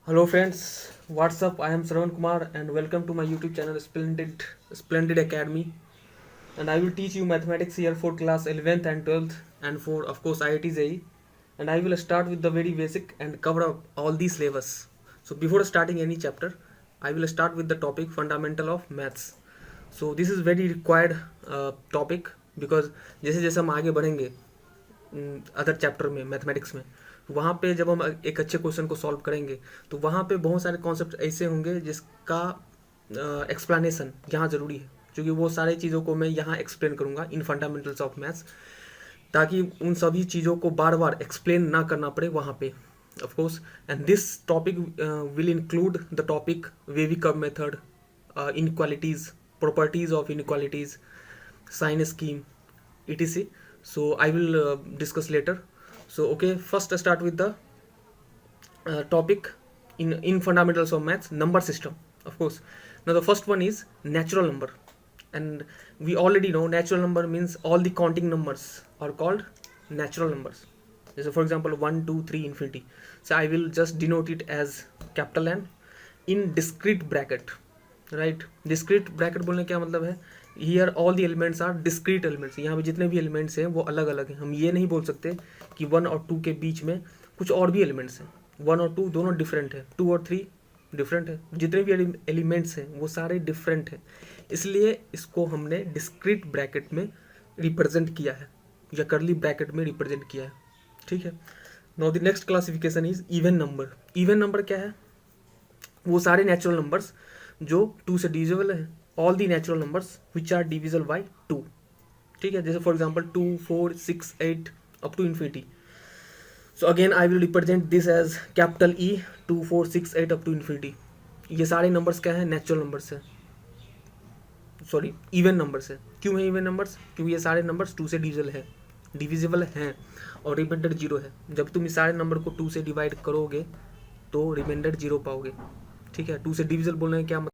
Hello friends, what's up? I am Shravan Kumar and welcome to my YouTube channel Splendid Academy. And I will teach you mathematics here for class 11th and 12th and for of course IIT JEE. And I will start with the very basic and cover up all these syllabus. So before starting any chapter, I will start with the topic fundamental of maths. So this is very required topic because जैसे जैसे हम आगे बढ़ेंगे other chapter में mathematics में वहाँ पे जब हम एक अच्छे क्वेश्चन को सॉल्व करेंगे तो वहाँ पे बहुत सारे कॉन्सेप्ट ऐसे होंगे जिसका एक्सप्लेनेशन यहाँ ज़रूरी है, क्योंकि वो सारी चीज़ों को मैं यहाँ एक्सप्लेन करूँगा इन फंडामेंटल्स ऑफ मैथ्स, ताकि उन सभी चीज़ों को बार बार एक्सप्लेन ना करना पड़े वहाँ पे of course. And this topic will include the topic wavy curve method, inequalities, properties of inequalities, sign scheme, etc. So I will discuss later. So okay, first start with the topic in fundamentals of maths, number system of course. Now the first one is natural number, and we already know natural number means all the counting numbers are called natural numbers. So for example 1 2 3 infinity, so I will just denote it as capital N in discrete bracket, right. Discrete bracket बोलने क्या मतलब है, here all the elements are discrete elements, यहाँ पे जितने भी elements हैं वो अलग अलग हैं. हम ये नहीं बोल सकते कि 1 और 2 के बीच में कुछ और भी एलिमेंट्स हैं. 1 और 2 दोनों डिफरेंट है, 2 और 3 डिफरेंट है, जितने भी एलिमेंट्स हैं वो सारे डिफरेंट हैं. इसलिए इसको हमने डिस्क्रीट ब्रैकेट में रिप्रेजेंट किया है या करली ब्रैकेट में रिप्रेजेंट किया है. ठीक है. Now the next classification is even number. Even number क्या है, वो सारे नेचुरल नंबर्स जो 2 से डिविजिबल है, all the natural numbers which are divisible by 2. ठीक है. जैसे for example 2 4 6 8 up to infinity. So again I will represent this as capital E 2 4 6 8 up to infinity. ये सारे नंबर्स क्या है, नेचुरल नंबर्स है, सॉरी इवन नंबर्स है. क्यों है इवन नंबर्स, क्योंकि ये सारे नंबर्स 2 से डिविजिबल हैं और रिमाइंडर 0 है. जब तुम इस सारे नंबर को 2 से डिवाइड करोगे तो रिमाइंडर 0 पाओगे. ठीक है. 2 से डिविजिबल बोलने का क्या मतलब,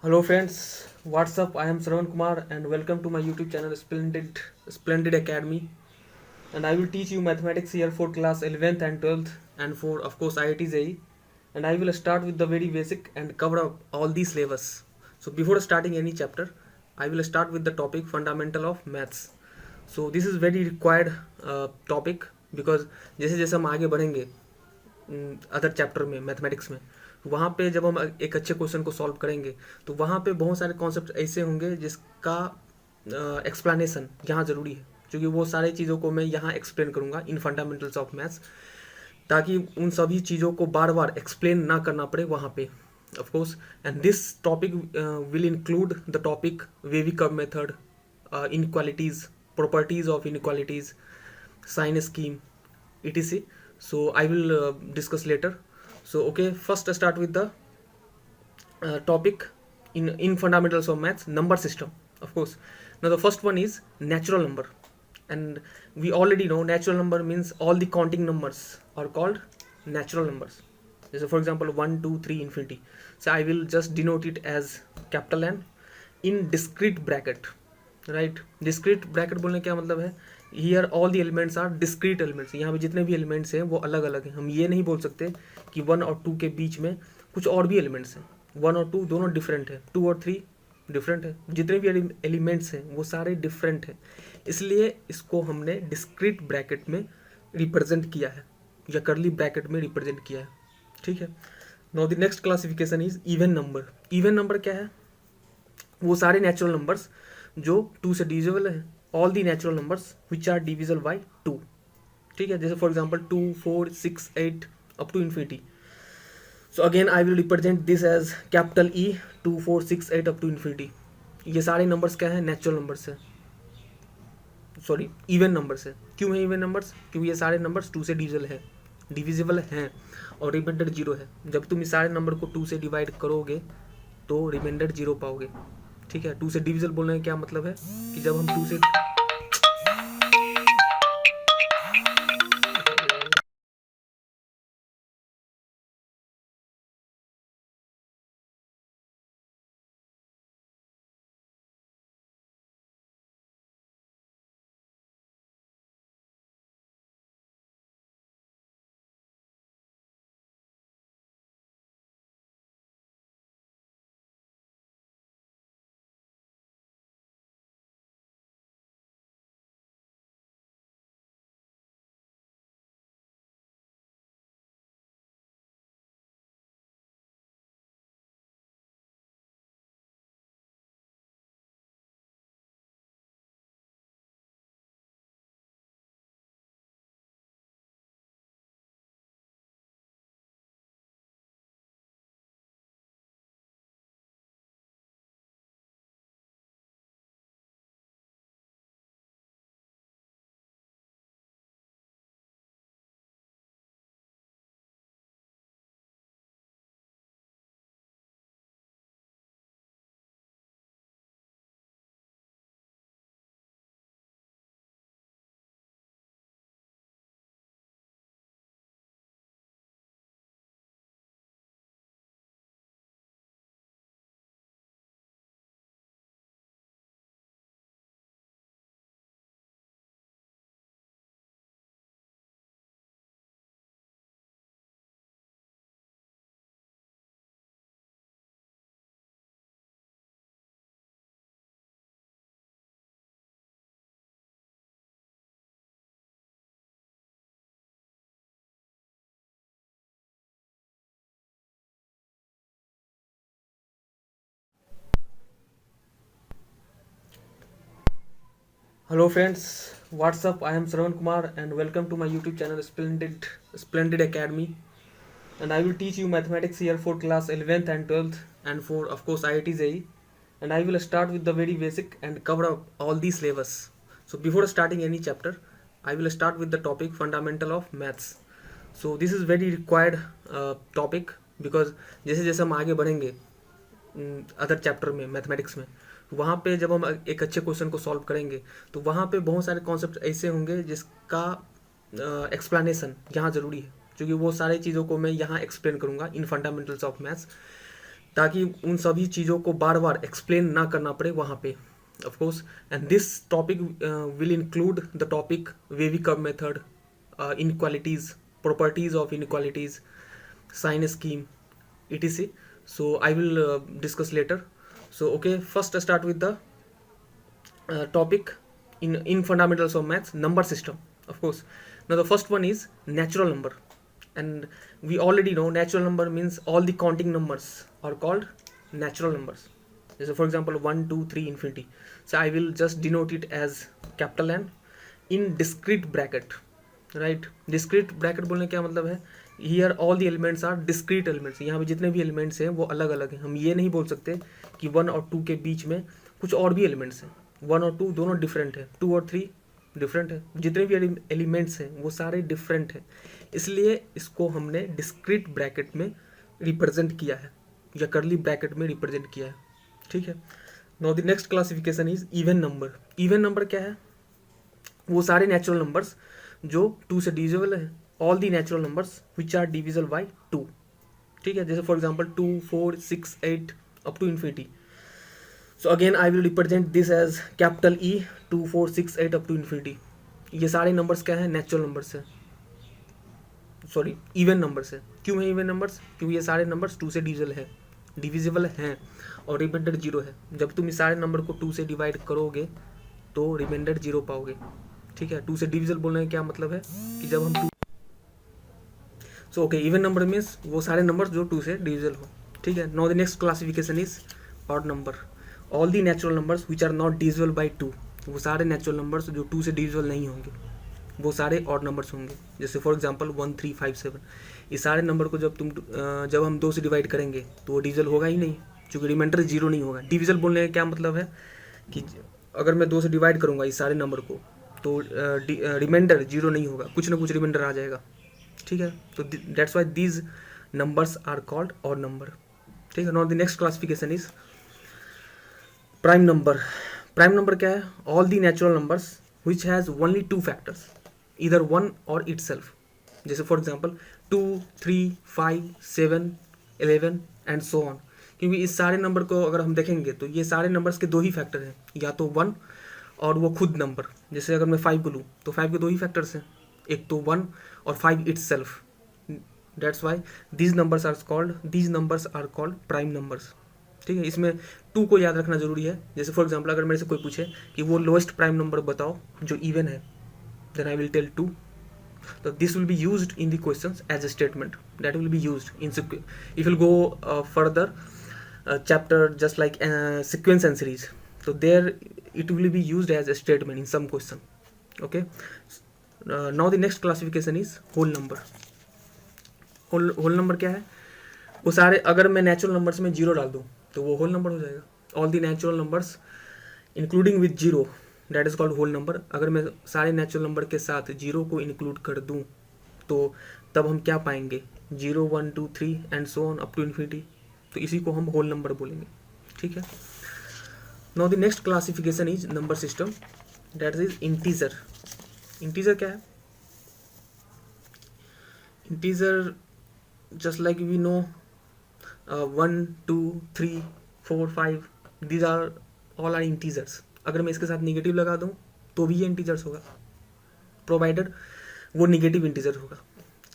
hello friends, what's up? I am Shravan Kumar and welcome to my YouTube channel Splendid Academy. And I will teach you mathematics here for class 11th and 12th and for of course IIT JEE. And I will start with the very basic and cover up all these syllabus. So before starting any chapter, I will start with the topic fundamental of maths. So this is very required topic because जैसे जैसे हम आगे बढ़ेंगे other chapter में mathematics में, वहाँ पे जब हम एक अच्छे क्वेश्चन को सॉल्व करेंगे तो वहाँ पे बहुत सारे कॉन्सेप्ट ऐसे होंगे जिसका एक्सप्लेनेशन यहाँ ज़रूरी है, क्योंकि वो सारी चीज़ों को मैं यहाँ एक्सप्लेन करूँगा इन फंडामेंटल्स ऑफ मैथ्स, ताकि उन सभी चीज़ों को बार बार एक्सप्लेन ना करना पड़े वहाँ पे of course. And this topic will include the topic wavy curve method, inequalities, properties of inequalities, sign scheme, etc. So I will discuss later. So okay, first start with the topic in fundamentals of maths, number system of course. Now the first one is natural number, and we already know natural number means all the counting numbers are called natural numbers. So for example 1 2 3 infinity, so I will just denote it as capital N in discrete bracket, right. Discrete bracket बोलने का क्या मतलब है, here all the elements are discrete elements, यहाँ पे जितने भी elements हैं वो अलग अलग हैं. हम ये नहीं बोल सकते कि 1 और 2 के बीच में कुछ और भी एलिमेंट्स हैं. 1 और 2 दोनों डिफरेंट है, 2 और 3 डिफरेंट है, जितने भी एलिमेंट्स हैं वो सारे डिफरेंट हैं. इसलिए इसको हमने डिस्क्रीट ब्रैकेट में रिप्रेजेंट किया है या करली ब्रैकेट में रिप्रेजेंट किया है, ठीक है। Now the next classification is even number. Even number क्या है? वो सारे नेचुरल नंबर्स जो 2 से डिविजिबल है, all the natural numbers which are divisible by 2, ठीक है। जैसे for example 2, 4, 6, 8 up to infinity. So again I will represent this as capital E 2, 4, 6, 8 up to infinity. ये सारे नंबर्स क्या है? नेचुरल नंबर्स है, सॉरी इवन नंबर्स है। क्यों है इवन नंबर्स? क्योंकि ये सारे नंबर्स 2 से डिविजिबल हैं और रिमाइंडर 0 है। जब तुम इस सारे नंबर को 2 से डिवाइड करोगे तो रिमाइंडर 0 पाओगे, ठीक है। 2 से डिविजिबल बोलने का क्या मतलब है कि जब हम 2 से Hello friends, what's up? I am Shravan Kumar and welcome to my YouTube channel Splendid Academy. And I will teach you mathematics here for class 11th and 12th and for of course IIT JEE. And I will start with the very basic and cover up all these syllabus. So before starting any chapter, I will start with the topic fundamental of maths. So this is very required topic because जैसे जैसे हम आगे बढ़ेंगे other chapter में mathematics में, वहाँ पे जब हम एक अच्छे क्वेश्चन को सॉल्व करेंगे तो वहाँ पे बहुत सारे कॉन्सेप्ट ऐसे होंगे जिसका एक्सप्लेनेशन यहाँ ज़रूरी है, क्योंकि वो सारी चीज़ों को मैं यहाँ एक्सप्लेन करूँगा इन फंडामेंटल्स ऑफ मैथ्स, ताकि उन सभी चीज़ों को बार बार एक्सप्लेन ना करना पड़े वहाँ पे of course. And this topic will include the topic wavy curve method, inequalities, properties of inequalities, sign scheme, etc. So I will discuss later. So okay, first I start with the topic in fundamentals of maths, number system of course. Now the first one is natural number, and we already know natural number means all the counting numbers are called natural numbers. So for example 1, 2, 3 infinity, so I will just denote it as capital N in discrete bracket, right? Discrete bracket बोलने क्या मतलब है? Here all the elements are discrete elements. यहाँ पे जितने भी elements हैं वो अलग अलग हैं। हम ये नहीं बोल सकते कि 1 और 2 के बीच में कुछ और भी एलिमेंट्स हैं। 1 और 2 दोनों डिफरेंट है, 2 और 3 डिफरेंट है, जितने भी एलिमेंट्स हैं वो सारे डिफरेंट हैं, इसलिए इसको हमने डिस्क्रीट ब्रैकेट में रिप्रेजेंट किया है या करली ब्रैकेट में रिप्रेजेंट किया है, ठीक है। Now the next classification is even number. Even number क्या है? वो सारे नेचुरल नंबर्स जो 2 से डिविजिबल है, all the natural numbers which are divisible by 2, ठीक है। जैसे for example 2, 4, 6, 8 up to infinity. So again I will represent this as capital E 2, 4, 6, 8 up to infinity. ये सारे नंबर्स क्या है? नेचुरल नंबर्स है, सॉरी इवन नंबर्स है। क्यों है इवन नंबर्स? क्योंकि ये सारे नंबर्स 2 से डिविजिबल हैं और रिमाइंडर 0 है। जब तुम इस सारे नंबर को 2 से डिवाइड करोगे तो रिमाइंडर 0 पाओगे, ठीक है। 2 से डिविजिबल बोलने का क्या मतलब है कि जब हम so okay, even number means वो सारे नंबर जो 2 से डिविजिबल हो, ठीक है। Now the next classification is odd number. All the natural numbers which are not divisible by 2, वो सारे नेचुरल नंबर्स जो 2 से डिविजिबल नहीं होंगे वो सारे ऑड नंबर्स होंगे। जैसे फॉर एग्जांपल 1 3 5 7, इस सारे नंबर को जब हम 2 से डिवाइड करेंगे तो वो डिविजिबल होगा ही नहीं, क्योंकि रिमाइंडर 0 नहीं होगा। डिविजिबल बोलने का क्या मतलब है कि अगर मैं 2 से डिवाइड करूँगा इस सारे नंबर को तो रिमाइंडर 0 नहीं होगा, कुछ ना कुछ रिमाइंडर आ जाएगा, ठीक है। तो that's why these numbers are called odd number, ठीक है। Now the next classification is prime number. Prime number क्या है? All the natural numbers which has only 2 factors, इधर 1 और इटसेल्फ। जैसे for example 2 3 5 7 11 and so on. क्योंकि इस सारे नंबर को अगर हम देखेंगे तो ये सारे नंबर्स के 2 ही फैक्टर हैं, या तो 1 और वो खुद नंबर। जैसे अगर मैं 5 को लूँ तो 5 के 2 ही फैक्टर्स हैं, एक तो 1 और 5 itself. That's why these numbers are called prime numbers, ठीक है। इसमें 2 को याद रखना जरूरी है। जैसे फॉर एग्जांपल अगर मेरे से कोई पूछे कि वो लोएस्ट प्राइम नंबर बताओ जो इवन है, then I will tell 2। So this will be used in the questions as a statement, that will be used in if you'll go further chapter just like sequence and series, so there it will be used as a statement in some question, okay. Now the next classification is whole number। whole number क्या है? वो सारे, अगर मैं natural numbers में 0 डाल दूँ तो वो होल नंबर हो जाएगा। All the natural numbers including with 0, that is called whole number. अगर मैं सारे नेचुरल नंबर के साथ 0 को इंक्लूड कर दूं तो तब हम क्या पाएंगे? 0 1 2 3 and so on up to infinity, तो इसी को हम होल नंबर बोलेंगे, ठीक है। Now the next classification is number system, that is integer. Integer क्या है? Integer just like we know 1 2 3 4 5, these are all are integers. अगर मैं इसके साथ निगेटिव लगा दूं तो भी ये इंटीजर्स होगा, प्रोवाइडेड वो निगेटिव इंटीजर होगा,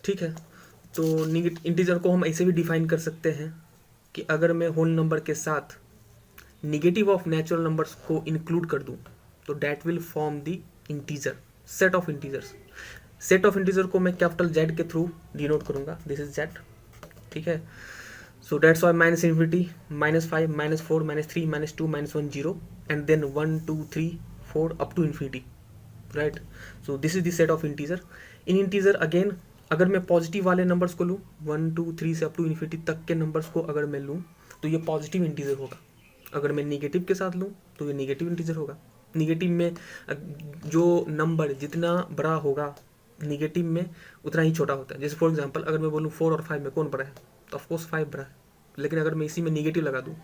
ठीक है। तो इंटीजर को हम ऐसे भी डिफाइन कर सकते हैं कि अगर मैं होल नंबर के साथ निगेटिव ऑफ नेचुरल नंबर्स को इंक्लूड कर दूं तो that will form the integer, set of integers. Set of integer को मैं कैपिटल जेड के थ्रू डिनोट करूंगा, दिस इज जेड, ठीक है। So that's why minus infinity, minus 5, minus 4, minus 3, minus 2, minus 1, 0, and then 1, 2, 3, 4 up to infinity, right? So this is the set of integer. In integer again, अगर मैं positive वाले numbers को लूँ 1 2 3 से up to infinity तक के numbers को अगर मैं लूँ तो ये पॉजिटिव इंटीजर होगा। अगर मैं निगेटिव के साथ लूँ तो ये निगेटिव इंटीजर होगा। निगेटिव में जो नंबर जितना बड़ा होगा निगेटिव में उतना ही छोटा होता है। जैसे फॉर एग्जांपल अगर मैं बोलूँ 4 और 5 में कौन बड़ा है, तो ऑफकोर्स 5 बड़ा है। लेकिन अगर मैं इसी में निगेटिव लगा दूँ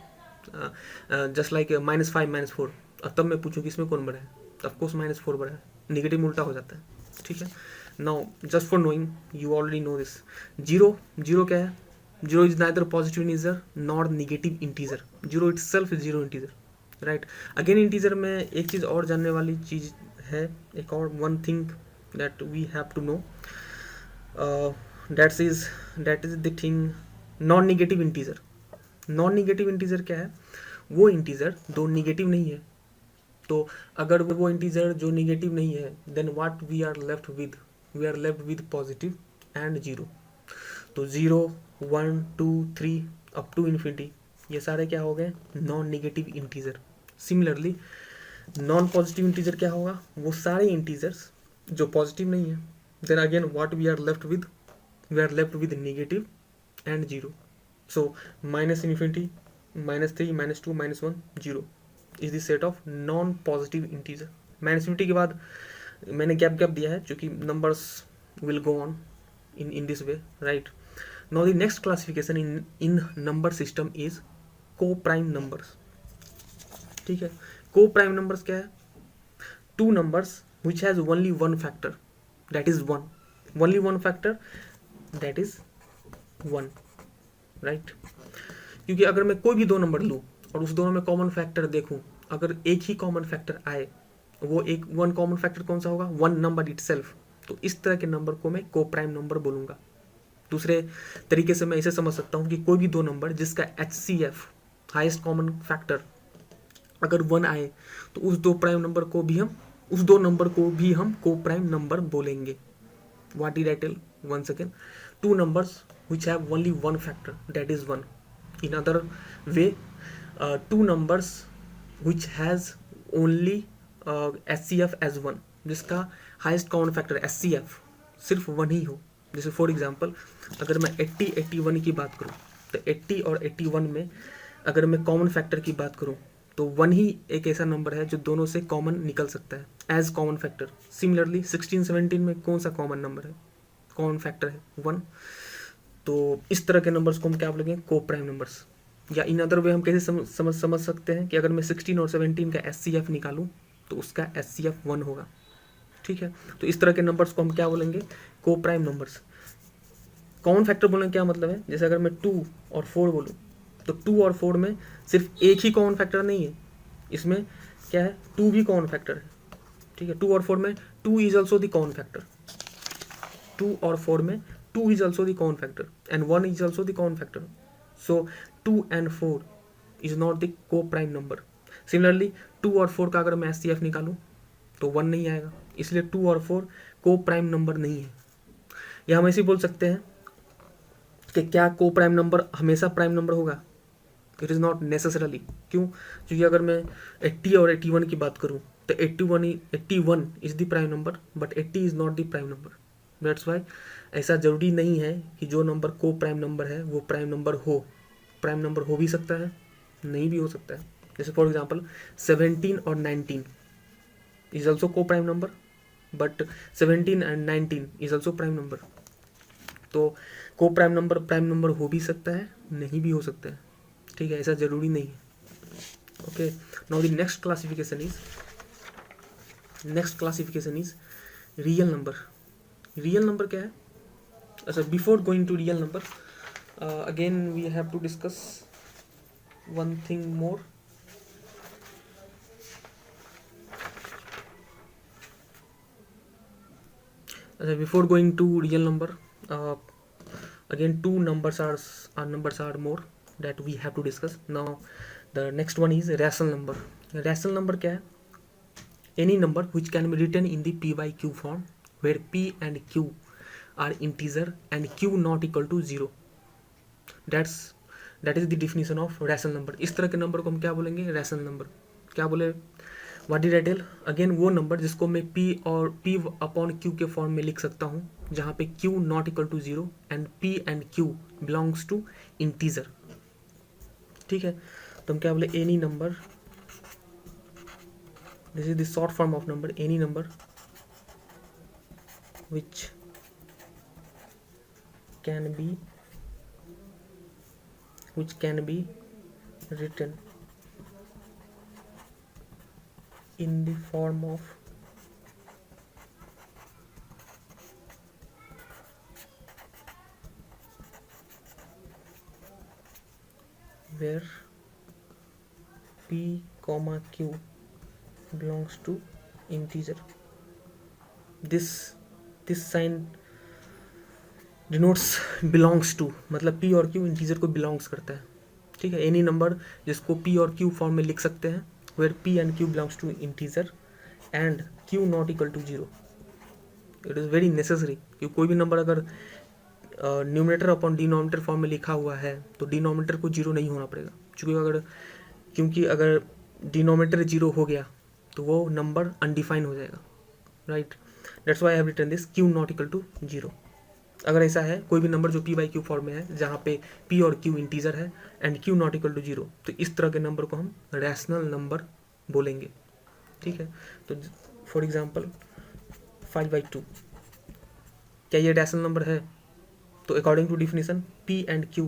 जस्ट लाइक -5 -4, और तब मैं पूछूँ कि इसमें कौन बड़ा है, तो ऑफकोर्स -4 बड़ा है। निगेटिव में उल्टा हो जाता है, ठीक है। Now just for knowing, you already know this. Zero क्या है? Zero is neither positive integer nor negative integer. Zero itself is zero integer, right. Again integer में एक चीज़ और जानने वाली चीज़ है, एक और one thing that we have to know, that is the thing non negative integer. Non negative integer क्या है? वो इंटीजर जो निगेटिव नहीं है। तो अगर वो इंटीजर जो निगेटिव नहीं है, then what we are left with positive and zero. तो 0 1 2 3 अप टू इन्फिनिटी, ये सारे क्या हो गए? Non negative integer. Similarly non positive integer क्या होगा? वो सारे इंटीजर्स जो पॉजिटिव नहीं है। Then again what we are left with negative and zero. So minus infinity, -3 -2 -1 0 is the set of non positive integer. Minus infinity के बाद मैंने गैप दिया है क्योंकि numbers will go on in this way, right? Now the next classification in number system is co-prime numbers, ठीक है। co-prime numbers क्या है? Two numbers which has only one factor, that is 1, only one factor, that is 1, right? क्योंकि अगर मैं कोई भी दो नंबर लूँ और उस दोनों में कॉमन फैक्टर देखूँ, अगर एक ही कॉमन फैक्टर आए, वो एक वन कॉमन फैक्टर कौन सा होगा? One number itself. तो इस तरह के नंबर को मैं को प्राइम नंबर बोलूँगा। दूसरे तरीके से मैं इसे समझ सकता हूँ कि कोई भी दो नंबर जिसका HCF हाईएस्ट कॉमन फैक्टर अगर 1 आए तो उस दो नंबर को भी हम को प्राइम नंबर बोलेंगे। What did I tell? 1 second. two numbers which have only one factor, that is 1. In other way, two numbers which has only HCF as 1, जिसका हाइस्ट कॉमन फैक्टर HCF सिर्फ 1 ही हो. जैसे for example अगर मैं 80 81 की बात करूँ तो 80 और 81 में अगर मैं कॉमन फैक्टर की बात करूँ तो 1 ही एक ऐसा नंबर है जो दोनों से कॉमन निकल सकता है एज कॉमन फैक्टर. सिमिलरली 16 17 में कौन सा कॉमन नंबर है, कॉमन फैक्टर है 1. तो इस तरह के नंबर्स को हम क्या बोलेंगे, को प्राइम नंबर्स. या इन अदर वे हम कैसे समझ सकते हैं कि अगर मैं 16 और 17 का HCF निकालूं तो उसका HCF 1 होगा. ठीक है, तो इस तरह के नंबर्स को हम क्या बोलेंगे, को प्राइम नंबर्स. कॉमन फैक्टर बोलने का क्या मतलब है, जैसे अगर मैं 2 और 4 बोलूँ तो 2 और 4 में सिर्फ एक ही कॉमन फैक्टर नहीं है, इसमें क्या है 2 भी कॉमन फैक्टर है. ठीक है, 2 और 4 में 2 is also the common factor. 2 और 4 में 2 is also the common factor and 1 is also the common factor. So 2 and 4 is not the co-prime number. Similarly 2 और 4 का अगर मैं HCF निकालूं तो 1 नहीं आएगा, इसलिए 2 और 4 को-प्राइम नंबर नहीं है. या हम ऐसे बोल सकते हैं कि क्या को-प्राइम नंबर हमेशा प्राइम नंबर होगा, इट इज़ नॉट नेसेसरली. क्यों, क्योंकि अगर मैं 80 और 81 की बात करूँ तो 81 is the prime number but 80 is not the prime number. That's Y ऐसा ज़रूरी नहीं है कि जो नंबर को प्राइम नंबर है वो प्राइम नंबर हो. प्राइम नंबर हो भी सकता है, नहीं भी हो सकता है. जैसे फॉर एग्जांपल 17 और 19 इज ऑल्सो को prime number but 17 and 19 is also prime number. तो को प्राइम नंबर हो भी सकता है, नहीं भी हो सकता है. ठीक है, ऐसा ज़रूरी नहीं है. Okay, now the next classification is real number. Real number क्या है? अच्छा, before going to real number again we have to discuss one thing more. अच्छा, before going to real number again two numbers are more that we have to discuss. Now the next one is rational number. Rational number क्या है? Any number which can be written in the p by q form where p and q are integer and q not equal to 0. that is the definition of rational number. इस तरह के नंबर को हम क्या बोलेंगे, rational number. क्या बोले, what did I tell? Again वो नंबर जिसको मैं p और p अपॉन q के फॉर्म में लिख सकता हूँ जहाँ पे q not equal to 0 and p and q belongs to integer. ठीक है, तो हम क्या बोले, any number, this is the short form of number, any number which can be written in the form of where p comma q belongs to integer. This sign denotes belongs to, मतलब p और q integer को belongs करता है. ठीक है, any number जिसको p और q form में लिख सकते हैं where p and q belongs to integer and q not equal to 0. It is very necessary कि कोई भी नंबर अगर न्यूमरेटर अपॉन डिनोमिनेटर फॉर्म में लिखा हुआ है तो डिनोमिनेटर को 0 नहीं होना पड़ेगा. क्योंकि अगर डिनोमिनेटर 0 हो गया तो वो नंबर अनडिफाइन हो जाएगा. Right, that's why I have written this q not equal to 0. अगर ऐसा है कोई भी नंबर जो p बाई क्यू फॉर्म में है जहाँ पे p और q इंटीजर है and q not equal to 0, तो इस तरह के नंबर को हम रैशनल नंबर बोलेंगे. ठीक है, तो फॉर एग्जांपल 5/2, क्या ये रैशनल नंबर है? तो according to definition p and q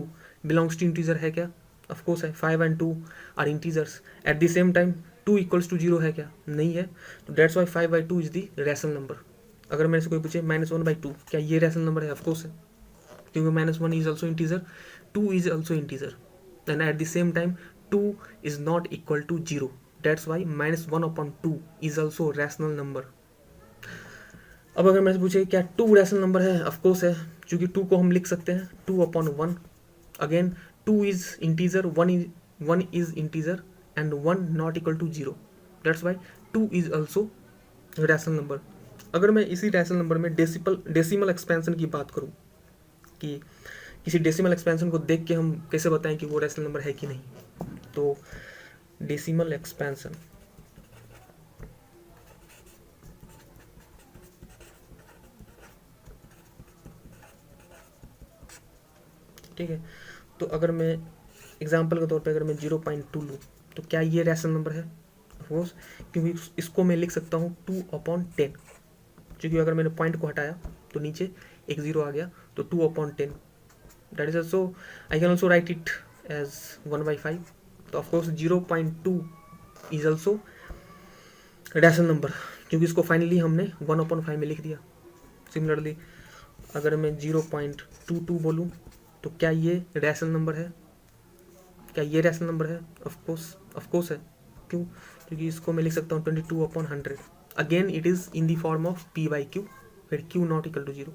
belongs to integer है क्या? ऑफ कोर्स है. 5 and 2 are integers. At the same time 2 equals to 0 है क्या? नहीं है. तो that's why 5/2 is the rational number. अगर मेरे से कोई पूछे -1/2 क्या ये रैशनल नंबर है? ऑफ कोर्स है, क्योंकि -1 is also integer, 2 is also integer and at the same time 2 is not equal to 0. That's why -1/2 is also rational number. अब अगर मेरे से पूछे क्या 2 रैशनल नंबर है? ऑफ कोर्स है, क्योंकि 2 को हम लिख सकते हैं 2/1. Again 2 is integer, 1 is integer and 1 not equal to 0. That's why 2 is also rational number. अगर मैं इसी रैशनल नंबर में डेसिमल एक्सपेंशन की बात करूं कि किसी डेसिमल एक्सपेंशन को देख के हम कैसे बताएं कि वो रैशनल नंबर है कि नहीं। तो डेसिमल एक्सपेंशन, ठीक है। तो अगर मैं एग्जांपल के तौर पे अगर मैं 0.2 लूँ तो क्या ये रैशनल नंबर है? ऑफकोर्स, क्योंकि इसको मैं लिख सकता हूँ 2/10, क्योंकि अगर मैंने पॉइंट को हटाया तो नीचे एक जीरो आ गया, तो 2/10 that is also, I can also write it as 1/5। तो of course 0.2 is also rational number, क्योंकि इसको फाइनली हमने 1/5 में लिख दिया। सिमिलरली अगर मैं 0.22 बोलूँ तो क्या ये रैशनल नंबर है? क्या ये रैशनल नंबर है? ऑफकोर्स है। क्यों? क्योंकि इसको मैं लिख सकता हूँ 22/100। Again it is in the form of p/q, where q not equal to 0।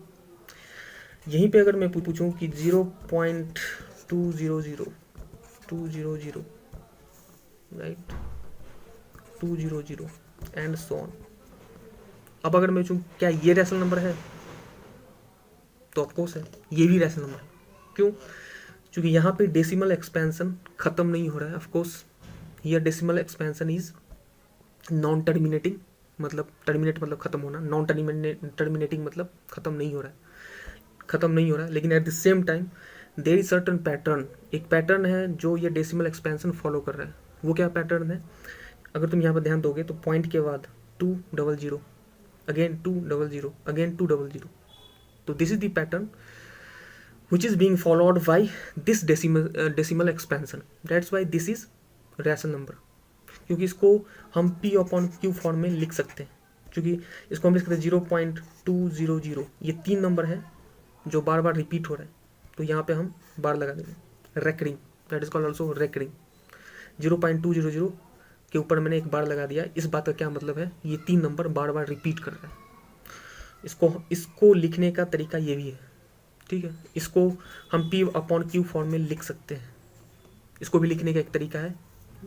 यहीं पे अगर मैं पूछूं कि 0.200 राइट, 200 एंड सो ऑन। अब अगर मैं पूछूं क्या ये रैशनल नंबर है, तो ऑफकोर्स है, ये भी रैशनल नंबर है। क्यों? क्योंकि यहाँ पे डेसिमल एक्सपेंशन खत्म नहीं हो रहा है। Of course here decimal expansion is non terminating, मतलब टर्मिनेट मतलब खत्म होना, नॉन टर्मिनेटिंग मतलब खत्म नहीं हो रहा है, लेकिन at the same time there is certain pattern, एक पैटर्न है जो ये डेसिमल एक्सपेंशन फॉलो कर रहा है। वो क्या पैटर्न है? अगर तुम यहाँ पर ध्यान दोगे तो पॉइंट के बाद 200, अगेन 200, अगेन 200, तो this is the pattern which is being followed by this decimal expansion. That's why this is rational number, क्योंकि इसको हम p/q फॉर्म में लिख सकते हैं, क्योंकि इसको हम लिख सकते हैं 0.200। ये 3 नंबर है जो बार बार रिपीट हो रहा है, तो यहाँ पे हम बार लगा देंगे, recurring, that is called also recurring. 0.200 के ऊपर मैंने एक बार लगा दिया। इस बात का क्या मतलब है? ये 3 नंबर बार बार रिपीट कर रहा है। इसको लिखने का तरीका ये भी है, ठीक है। इसको हम p/q फॉर्म में लिख सकते हैं। इसको भी लिखने का एक तरीका है,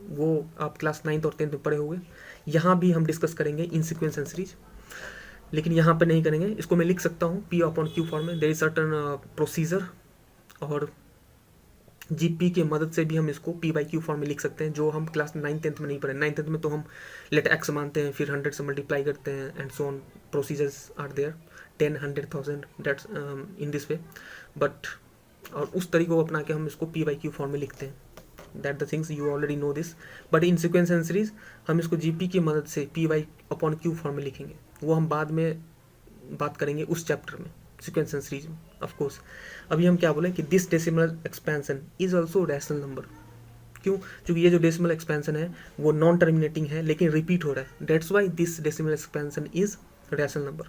वो आप क्लास 9th और 10th में पढ़े होंगे। यहाँ भी हम डिस्कस करेंगे इन सीक्वेंस एंड सीरीज, लेकिन यहाँ पे नहीं करेंगे। इसको मैं लिख सकता हूँ p/q फॉर्म में। देयर इज सर्टन प्रोसीजर, और जीपी के मदद से भी हम इसको p/q फॉर्म में लिख सकते हैं, जो हम क्लास 9th-10th में नहीं पढ़े। 9th-10th में तो हम लेट x मानते हैं, फिर 100 से मल्टीप्लाई करते हैं, and so on procedures are there, 10, 100,000, that's in this way. But और उस तरीके को अपना के हम इसको p/q फॉर्म में लिखते हैं। That the things you already know this, but in sequence and series हम इसको जीपी की मदद से p/q फॉर्म में लिखेंगे। वो हम बाद में बात करेंगे उस चैप्टर में, सीक्वेंस एंड सीरीज में। ऑफकोर्स अभी हम क्या बोले कि this decimal expansion is also rational number. क्यों? क्योंकि ये जो डेसिमल एक्सपेंशन है वो नॉन टर्मिनेटिंग है, लेकिन रिपीट हो रहा है। That's why this decimal expansion is rational number,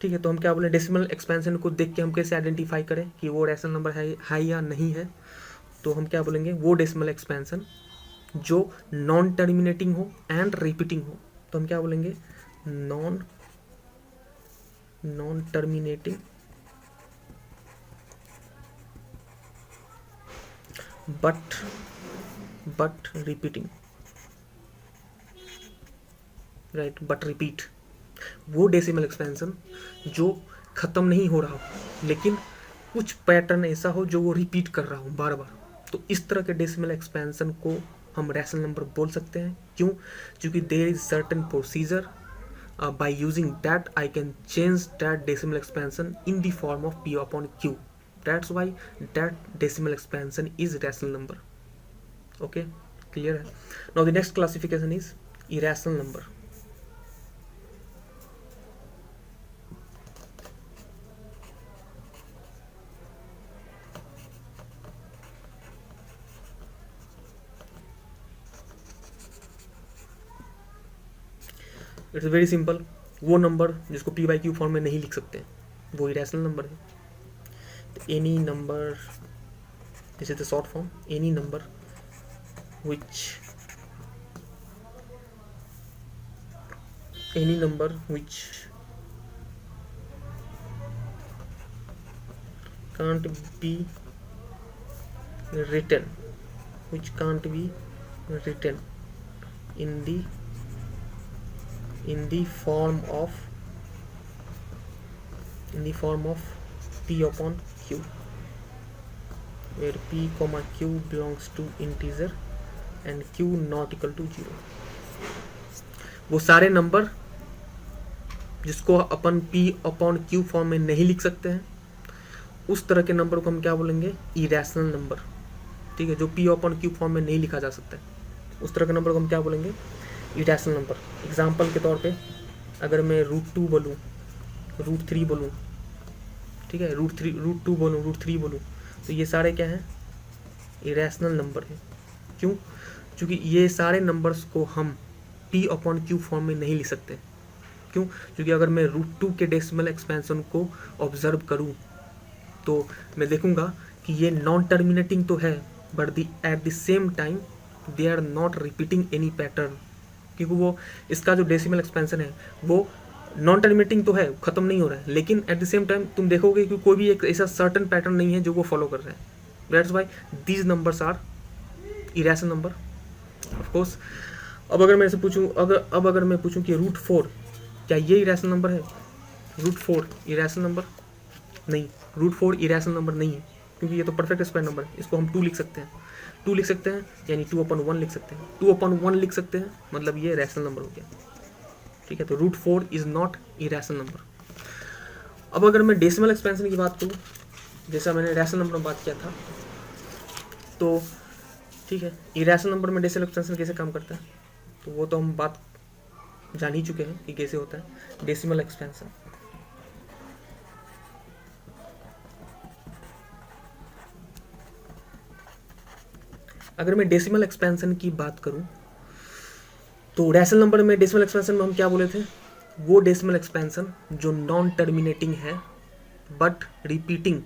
ठीक है। तो हम क्या बोले, डेसिमल एक्सपेंशन को देख के हम कैसे आइडेंटिफाई करें कि वो रैशनल नंबर है या नहीं है? तो हम क्या बोलेंगे, वो डेसिमल एक्सपेंशन जो नॉन टर्मिनेटिंग हो एंड रिपीटिंग हो, तो हम क्या बोलेंगे, non terminating but repeating, right, but repeat. वो डेसिमल एक्सपेंशन जो खत्म नहीं हो रहा हो, लेकिन कुछ पैटर्न ऐसा हो जो वो रिपीट कर रहा हो बार बार, तो इस तरह के डेसिमल एक्सपेंशन को हम रैशनल नंबर बोल सकते हैं। क्यों? क्योंकि there is certain procedure by using that I can change that decimal expansion in the form of p/q. That's why that decimal expansion is rational number. Okay, clear है? Now the next classification is irrational number. It's very simple. वो number जिसको p/q form में नहीं लिख सकते हैं, वो irrational number है। Any number, this is the short form, any number which can't be written in the form of p/q q, where p comma q belongs to integer and q not equal to 0। वो सारे number जिसको अपन p upon q form में नहीं लिख सकते हैं, उस तरह के नंबर को हम क्या बोलेंगे, इरेशनल नंबर। ठीक है, जो p अपॉन q फॉर्म में नहीं लिखा जा सकता है, उस तरह के नंबर को हम क्या बोलेंगे, इरेशनल नंबर। एग्जाम्पल के तौर पे अगर मैं √2 बोलूँ, √3 बोलूँ, ठीक है, √2 बोलूँ, √3 बोलूँ, तो ये सारे क्या हैं, इरेशनल नंबर हैं। क्यों? क्योंकि ये सारे नंबर्स को हम p अपॉन q फॉर्म में नहीं लिख सकते। क्यों? क्योंकि अगर मैं √2 के डेसिमल एक्सपेंशन को ऑब्जर्व करूँ तो मैं देखूंगा कि ये नॉन टर्मिनेटिंग तो है, but at the same time they are not repeating any pattern. क्योंकि वो इसका जो डेसिमल एक्सपेंशन है वो नॉन टर्मिनेटिंग तो है, ख़त्म नहीं हो रहा है, लेकिन एट द सेम टाइम तुम देखोगे कि कोई भी एक ऐसा सर्टन पैटर्न नहीं है जो वो फॉलो कर रहे हैं। That's why these numbers are irrational number. Of course अब अगर मैं पूछूं, अगर मैं पूछूं कि √4 क्या ये इरेशनल नंबर है? √4 इरेशनल नंबर नहीं, √4 इरेशनल नंबर नहीं है, क्योंकि ये तो परफेक्ट स्क्वायर नंबर है। इसको हम 2 लिख सकते हैं, 2 लिख सकते हैं, यानी 2/1 लिख सकते हैं, 2/1 लिख सकते हैं, मतलब ये रैशनल नंबर हो गया। ठीक है, तो √4 इज नॉट इरेशनल नंबर। अब अगर मैं डेसिमल एक्सपेंशन की बात करूँ, जैसा मैंने रैशनल नंबर में बात किया था, तो ठीक है, इरेशनल नंबर में डेसिमल एक्सपेंशन कैसे काम करता है, तो वो तो हम बात जान ही चुके हैं कि कैसे होता है डेसिमल एक्सपेंशन। अगर मैं डेसिमल एक्सपेंशन की बात करूं तो रैशनल नंबर में डेसिमल एक्सपेंशन में हम क्या बोले थे, वो डेसिमल एक्सपेंशन जो नॉन टर्मिनेटिंग है but repeating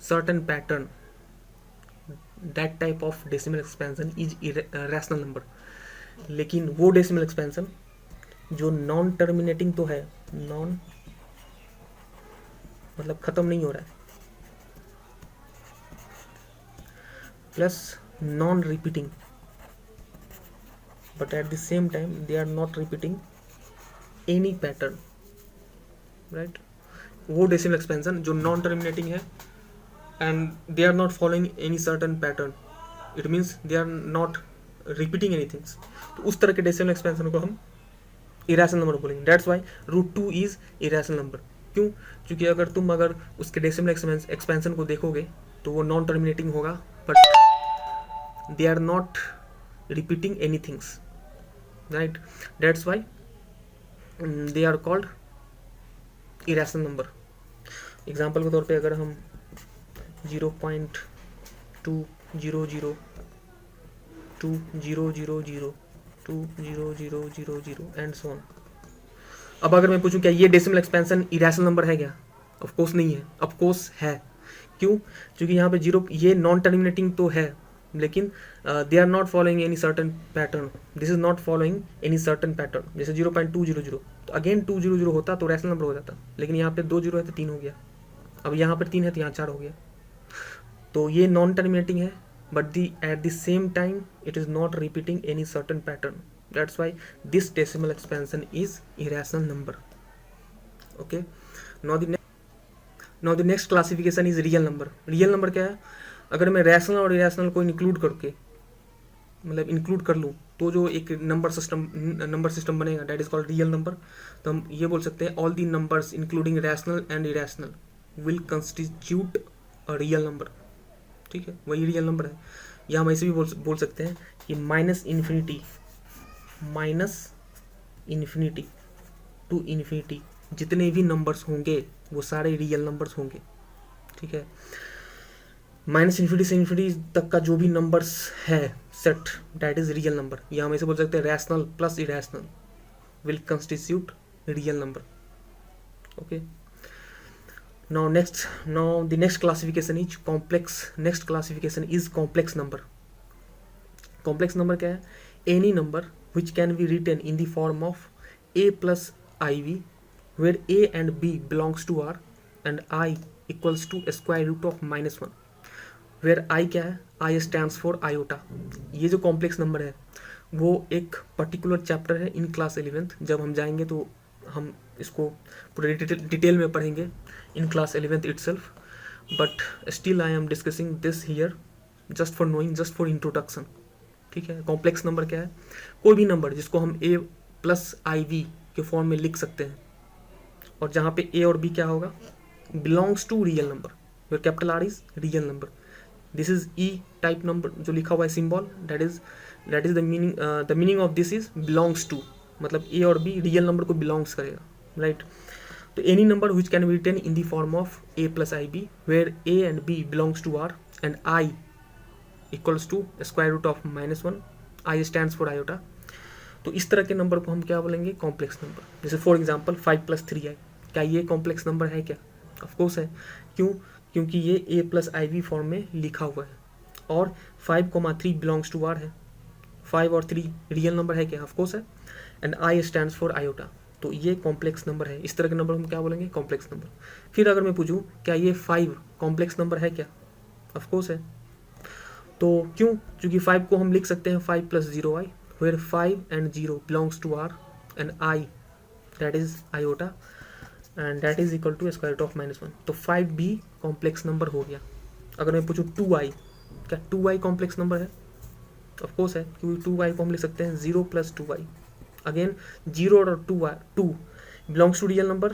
certain pattern, that type of decimal expansion is rational number. लेकिन वो डेसिमल एक्सपेंशन जो नॉन टर्मिनेटिंग तो है, नॉन मतलब खत्म नहीं हो रहा है, plus non repeating, but at the same time they are not repeating any pattern, right? वो डेसिमल एक्सपेंशन जो नॉन टर्मिनेटिंग है and they are not following any certain pattern, it means they are not repeating anything, तो उस तरह के decimal expansion को हम irrational number बोलेंगे। That's why √2 is irrational number. क्यों? क्योंकि अगर उसके डेसिमल एक्सपेंशन को देखोगे तो वो नॉन टर्मिनेटिंग होगा, but they are not repeating anything, right? That's why they are called irrational number। Example के तौर पे अगर हम 0.200 2000 2000 एंड सो ऑन। अब अगर मैं पूछूं क्या ये डेसिमल एक्सपेंशन इरेशनल नंबर है क्या, ऑफ कोर्स नहीं है, ऑफ कोर्स है। क्यों? क्योंकि यहाँ पे 0 ये नॉन टर्मिनेटिंग तो है, लेकिन they are not following any certain pattern, this is not following any certain pattern. जैसे 0.200 तो अगेन 200 होता तो रैशनल नंबर हो जाता, लेकिन यहाँ पे 2 0 है तो 3 हो गया, अब यहाँ पर 3 है तो यहाँ 4 हो गया। तो ये नॉन टर्मिनेटिंग है, but at the same time it is not repeating any certain pattern, that's why this decimal expansion is irrational number. Okay, now the next classification is real number. Real number क्या है? अगर मैं rational और irrational को include करके मतलब include कर लूँ तो जो एक नंबर सिस्टम बनेगा, that is called real number. तो हम ये बोल सकते हैं all the numbers including rational and irrational will constitute a real number. ठीक है, वही रियल नंबर है। या हम ऐसे भी बोल सकते हैं कि माइनस इन्फिनिटी टू इन्फिनिटी जितने भी नंबर्स होंगे वो सारे रियल नंबर्स होंगे। ठीक है, -∞ से इन्फिनिटी तक का जो भी नंबर्स है set, that is real number. या हम ऐसे बोल सकते हैं rational plus irrational will constitute real number. Okay, now the next classification is complex। next classification is complex number। complex number क्या है? any number which can be written in the form of a plus iv where a and b belongs to r and I equals to square root of -1 where I क्या है? I stands for iota। ये जो complex number है वो एक particular chapter है in class 11th। जब हम जाएंगे तो हम इसको पूरे डिटेल में पढ़ेंगे in class 11th itself. but still I am discussing this here just for knowing, just for introduction. ठीक है, कॉम्प्लेक्स नंबर क्या है? कोई भी नंबर जिसको हम a प्लस आई वी के फॉर्म में लिख सकते हैं, और जहाँ पे a और b क्या होगा, belongs to real number, your capital R is real number. This is E type number जो लिखा हुआ है symbol, that is the meaning of this is belongs to, मतलब a और b रियल नंबर को बिलोंग्स करेगा, राइट. तो any number which can be written in the form of a plus i b, where a and b belongs to r and I equals to square root of -1, I stands for iota. तो इस तरह के नंबर को हम क्या बोलेंगे, complex number. जैसे फॉर एग्जांपल 5 + 3i, क्या ये कॉम्प्लेक्स नंबर है क्या? ऑफकोर्स है. क्यों? क्योंकि ये a plus i v form में लिखा हुआ है, और 5, 3 बिलोंग्स टू r है. 5 और 3 रियल नंबर है क्या? ऑफकोर्स है. And I stands for iota. तो ये कॉम्प्लेक्स नंबर है. इस तरह के नंबर हम क्या बोलेंगे, कॉम्प्लेक्स नंबर. फिर अगर मैं पूछूं क्या ये 5 कॉम्प्लेक्स नंबर है क्या? ऑफकोर्स है. तो क्यों? क्योंकि 5 को हम लिख सकते हैं 5 + 0i, where 5 and 0 belongs to r and I that is iota, and that is equal to square root of -1. तो 5 भी कॉम्प्लेक्स नंबर हो गया. अगर मैं पूछूं 2i, क्या 2i कॉम्प्लेक्स नंबर है? ऑफकोर्स है, क्योंकि 2i को हम लिख सकते हैं 0 + 2i. अगेन 0 और 2 belongs to real number,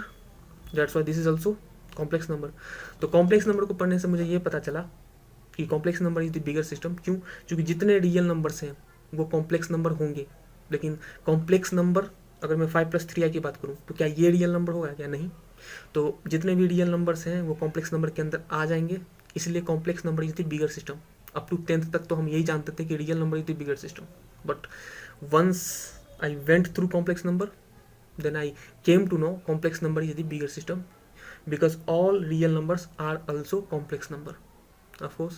that's why this is also complex number. तो कॉम्प्लेक्स नंबर को पढ़ने से मुझे ये पता चला कि complex number is the bigger system. क्यों? क्योंकि जितने रियल नंबर्स हैं वो कॉम्प्लेक्स नंबर होंगे. लेकिन कॉम्प्लेक्स नंबर, अगर मैं 5 + 3i की बात करूँ तो क्या ये रियल नंबर होगा क्या? नहीं. तो जितने भी रियल नंबर्स हैं वो कॉम्प्लेक्स नंबर के अंदर आ जाएंगे, इसलिए complex number is the bigger system. Up to 10th तक तो हम यही जानते थे कि real number is the bigger system, but once I went through complex number, then I came to know complex number is the bigger system, because all real numbers are also complex number, of course.